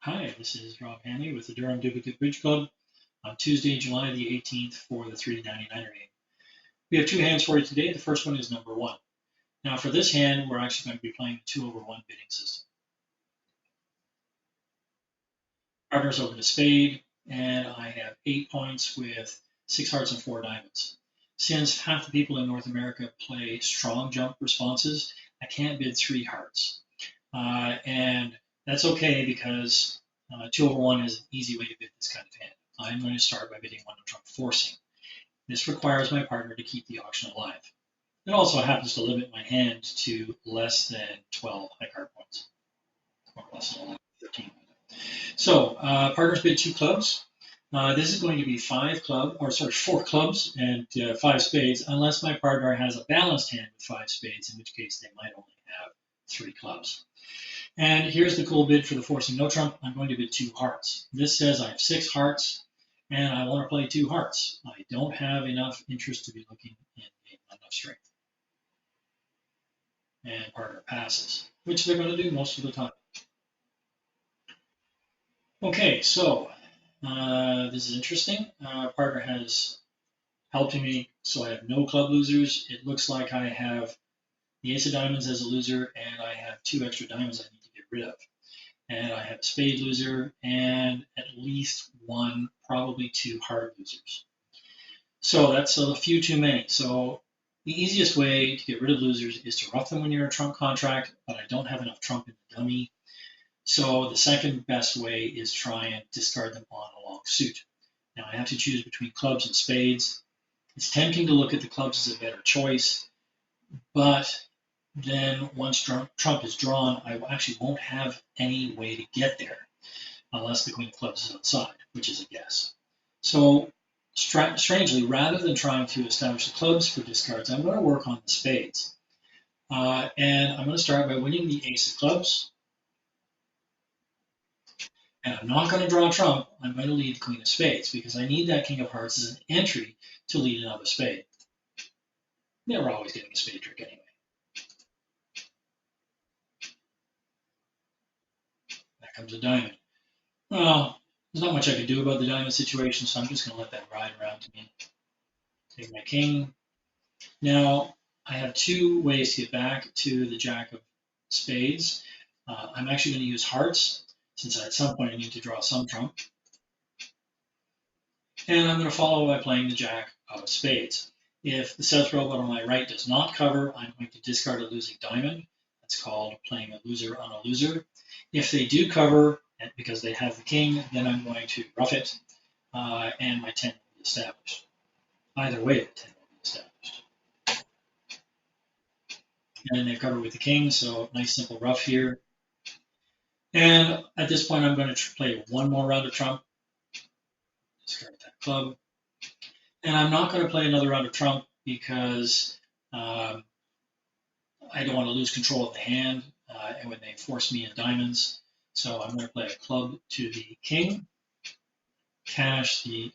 Hi, this is Rob Hanley with the Durham Duplicate Bridge Club on Tuesday, July the 18th for the 399er game. We have two hands for you today. The first one is number one. Now for this hand, we're actually going to be playing the 2/1 bidding system. Partner's open a spade, and I have 8 points with 6 hearts and 4 diamonds. Since half the people in North America play strong jump responses, I can't bid 3 hearts. And that's okay because 2/1 is an easy way to bid this kind of hand. I'm going to start by bidding 1 trump forcing. This requires my partner to keep the auction alive. It also happens to limit my hand to less than 12 high card points, or less than 11, 13. So partners bid 2 clubs. This is going to be 4 clubs and 5 spades, unless my partner has a balanced hand with 5 spades, in which case they might only have 3 clubs. And here's the cool bid for the forcing no trump. I'm going to bid 2 hearts. This says I have 6 hearts, and I want to play 2 hearts. I don't have enough interest to be looking in enough strength. And partner passes, which they're going to do most of the time. Okay, so this is interesting. Partner has helped me, so I have no club losers. It looks like I have the ace of diamonds as a loser, and I have 2 extra diamonds I need to get rid of. And I have a spade loser and at least 1, probably 2 heart losers. So that's a few too many. So the easiest way to get rid of losers is to rough them when you're in a trump contract, but I don't have enough trump in the dummy. So the second best way is try and discard them on a long suit. Now I have to choose between clubs and spades. It's tempting to look at the clubs as a better choice, but then once trump is drawn, I actually won't have any way to get there unless the queen of clubs is outside, which is a guess. So strangely, rather than trying to establish the clubs for discards, I'm going to work on the spades. And I'm going to start by winning the ace of clubs. And I'm not going to draw trump. I'm going to lead the queen of spades because I need that king of hearts as an entry to lead another spade. They're always getting a spade trick anyway. That comes a diamond. Well, there's not much I can do about the diamond situation, so I'm just going to let that ride around to me. Take my king. Now, I have 2 ways to get back to the jack of spades. I'm actually going to use hearts, since at some point I need to draw some trump. And I'm going to follow by playing the jack of spades. If the south robot on my right does not cover, I'm going to discard a losing diamond. That's called playing a loser on a loser. If they do cover, because they have the king, then I'm going to rough it, and my 10 will be established. Either way, the 10 will be established. And then they've covered with the king, so nice simple rough here. And at this point, I'm going to play 1 more round of trump. Discard that club. And I'm not going to play another round of trump because I don't want to lose control of the hand and when they force me in diamonds. So I'm going to play a club to the king, cash the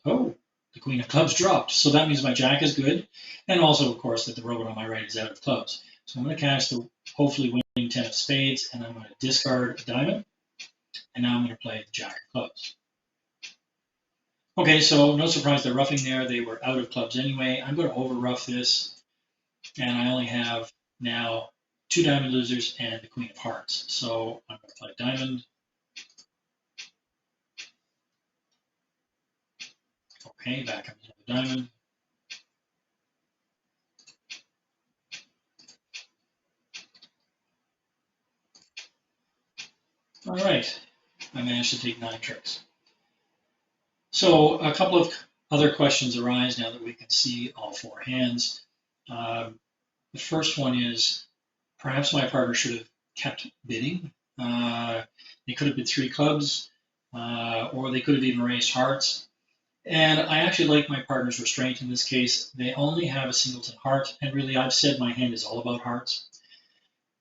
queen of clubs dropped. So that means my jack is good. And also, of course, that the robot on my right is out of clubs. So I'm going to cash the hopefully winning 10 of spades, and I'm going to discard a diamond. And now I'm going to play the jack of clubs. Okay, so no surprise they're roughing there. They were out of clubs anyway. I'm going to over rough this, and I only have now 2 diamond losers and the queen of hearts. So I'm going to play diamond. Okay, back comes another diamond. All right, I managed to take 9 tricks. So a couple of other questions arise now that we can see all 4 hands. The first one is, perhaps my partner should have kept bidding. They could have bid 3 clubs, or they could have even raised hearts. And I actually like my partner's restraint in this case. They only have a singleton heart, and really I've said my hand is all about hearts.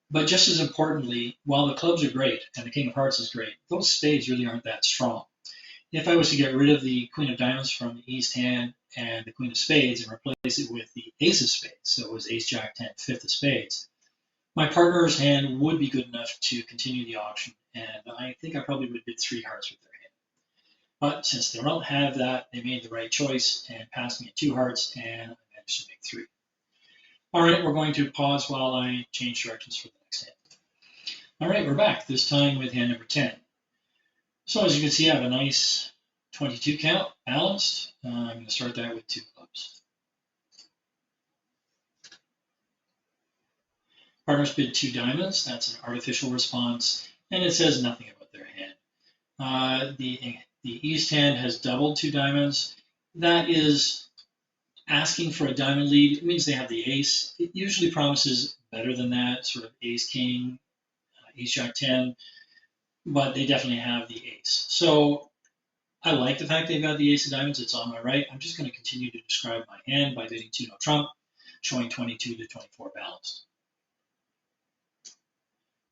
But just as importantly, while the clubs are great and the king of hearts is great, those spades really aren't that strong. If I was to get rid of the queen of diamonds from the east hand and the queen of spades and replace it with the ace of spades, so it was ace, jack, 10, 5th of spades, My partner's hand would be good enough to continue the auction, and I think I probably would bid 3 hearts with their hand. But since they don't have that, they made the right choice and passed me at 2 hearts, and I managed to make 3. All right, we're going to pause while I change directions for the next hand. All right, we're back, this time with hand number 10. So as you can see, I have a nice 22 count, balanced. I'm going to start that with 2 clubs. Partners bid 2 diamonds. That's an artificial response, and it says nothing about their hand. The East hand has doubled 2 diamonds. That is asking for a diamond lead. It means they have the ace. It usually promises better than that, sort of ace king, ace jack 10, but they definitely have the ace. So I like the fact they've got the ace of diamonds. It's on my right. I'm just going to continue to describe my hand by bidding 2 no trump, showing 22 to 24 balanced.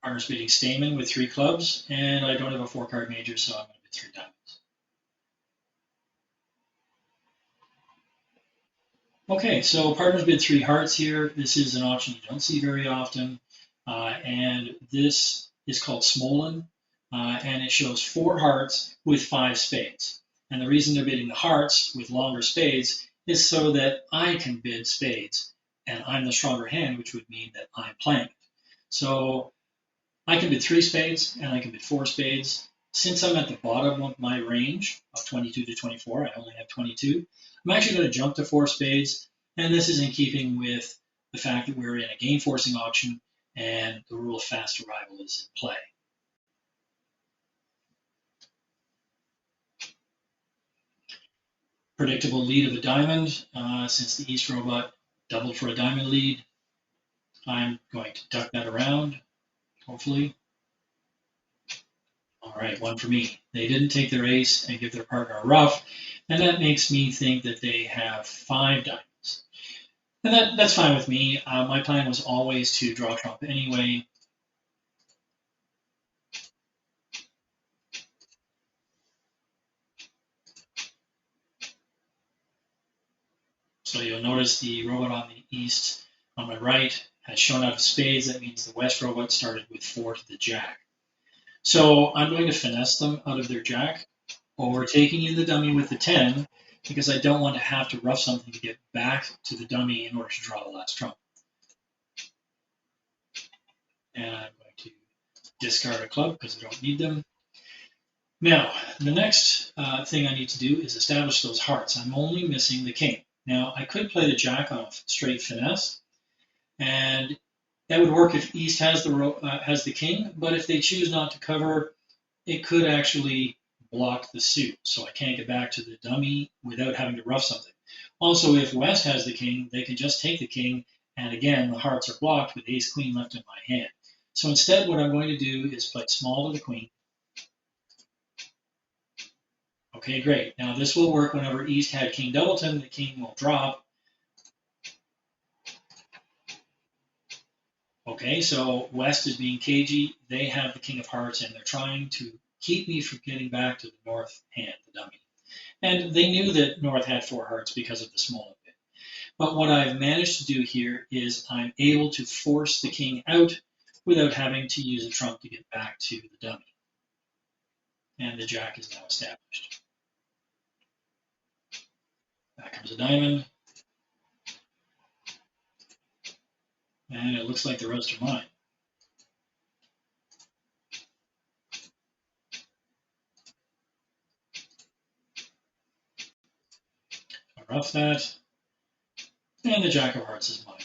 Partners bidding Stayman with 3 clubs, and I don't have a 4-card major, so I'm going to bid 3 diamonds. Okay, so partners bid 3 hearts here. This is an option you don't see very often, and this is called Smolin, and it shows 4 hearts with 5 spades. And the reason they're bidding the hearts with longer spades is so that I can bid spades, and I'm the stronger hand, which would mean that I'm playing it. So I can bid 3 spades, and I can bid 4 spades. Since I'm at the bottom of my range of 22 to 24, I only have 22, I'm actually going to jump to 4 spades, and this is in keeping with the fact that we're in a game-forcing auction, and the rule of fast arrival is in play. Predictable lead of a diamond. Since the East robot doubled for a diamond lead, I'm going to duck that around, hopefully. All right, 1 for me. They didn't take their ace and give their partner a ruff, and that makes me think that they have 5 diamonds. And that's fine with me. My plan was always to draw trump anyway. So you'll notice the robot on the East on my right has shown out of spades. That means the West robot started with 4 to the jack. So I'm going to finesse them out of their jack, or taking in the dummy with the 10, because I don't want to have to ruff something to get back to the dummy in order to draw the last trump. And I'm going to discard a club because I don't need them. Now, the next thing I need to do is establish those hearts. I'm only missing the king. Now, I could play the jack on a straight finesse, and that would work if East has the king, but if they choose not to cover, it could actually block the suit, so I can't get back to the dummy without having to ruff something. Also, if West has the king, they can just take the king, and again, the hearts are blocked with ace-queen left in my hand. So instead, what I'm going to do is play small to the queen. Okay, great. Now this will work whenever East had king doubleton, the king will drop. Okay, so West is being cagey. They have the king of hearts, and they're trying to keep me from getting back to the North hand, the dummy. And they knew that North had 4 hearts because of the small bit. But what I've managed to do here is I'm able to force the king out without having to use a trump to get back to the dummy. And the jack is now established. Back comes a diamond. And it looks like the rest are mine. I ruff that. And the jack of hearts is mine.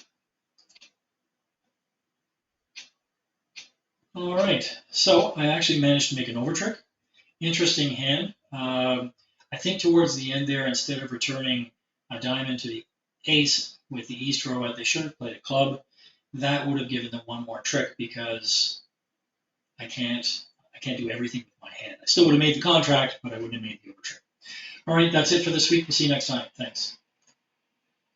All right, so I actually managed to make an overtrick. Interesting hand. I think towards the end there, instead of returning a diamond to the ace with the East robot, they should have played a club. That would have given them one more trick because I can't do everything with my hand. I still would have made the contract, but I wouldn't have made the overtrick. All right, that's it for this week. We'll see you next time. Thanks.